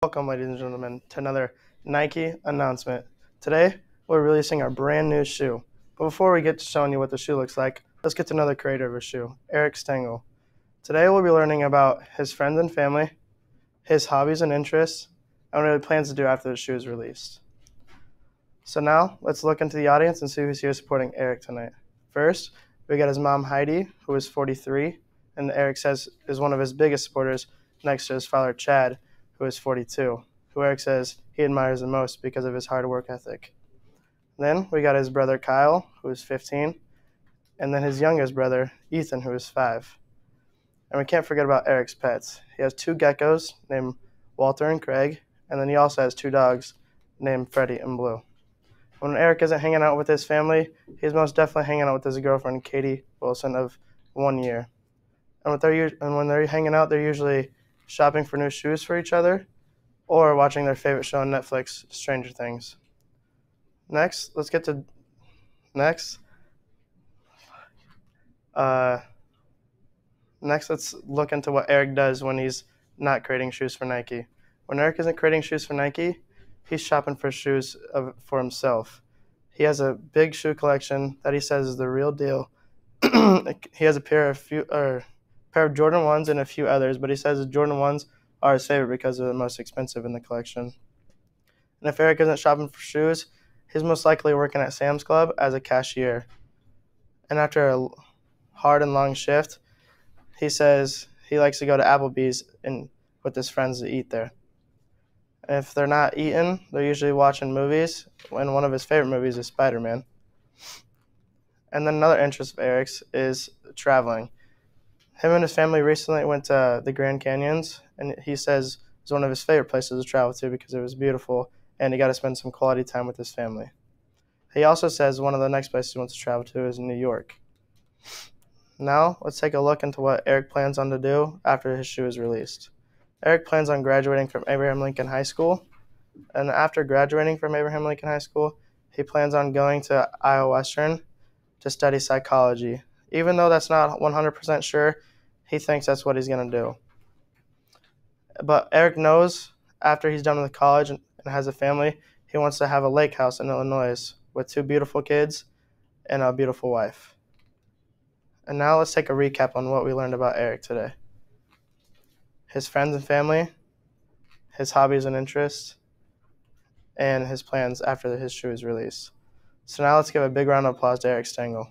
Welcome, ladies and gentlemen, to another Nike announcement. Today, we're releasing our brand new shoe. But before we get to showing you what the shoe looks like, let's get to another creator of a shoe, Eric Stengel. Today, we'll be learning about his friends and family, his hobbies and interests, and what he plans to do after the shoe is released. So now, let's look into the audience and see who's here supporting Eric tonight. First, we got his mom, Heidi, who is 43, and Eric says is one of his biggest supporters, next to his father, Chad, who is 42, who Eric says he admires the most because of his hard work ethic. Then we got his brother Kyle, who is 15, and then his youngest brother, Ethan, who is 5. And we can't forget about Eric's pets. He has 2 geckos named Walter and Craig, and then he also has 2 dogs named Freddie and Blue. When Eric isn't hanging out with his family, he's most definitely hanging out with his girlfriend, Katie Wilson, of 1 year. And when they're hanging out, they're usually shopping for new shoes for each other, or watching their favorite show on Netflix, Stranger Things. Next, let's look into what Eric does when he's not creating shoes for Nike. When Eric isn't creating shoes for Nike, he's shopping for shoes for himself. He has a big shoe collection that he says is the real deal. He has a pair of Jordan 1s and a few others, but he says the Jordan 1s are his favorite because they're the most expensive in the collection. And if Eric isn't shopping for shoes, he's most likely working at Sam's Club as a cashier. And after a hard and long shift, he says he likes to go to Applebee's and with his friends to eat there. And if they're not eating, they're usually watching movies, and one of his favorite movies is Spider-Man. And then another interest of Eric's is traveling. Him and his family recently went to the Grand Canyons, and he says it's one of his favorite places to travel to because it was beautiful, and he got to spend some quality time with his family. He also says one of the next places he wants to travel to is New York. Now, let's take a look into what Eric plans on to do after his shoe is released. Eric plans on graduating from Abraham Lincoln High School, and after graduating from Abraham Lincoln High School, he plans on going to Iowa Western to study psychology. Even though that's not 100% sure, he thinks that's what he's going to do. But Eric knows after he's done with college and has a family, he wants to have a lake house in Illinois with 2 beautiful kids and a beautiful wife. And now let's take a recap on what we learned about Eric today. His friends and family, his hobbies and interests, and his plans after his shoe is released. So now let's give a big round of applause to Eric Stengel.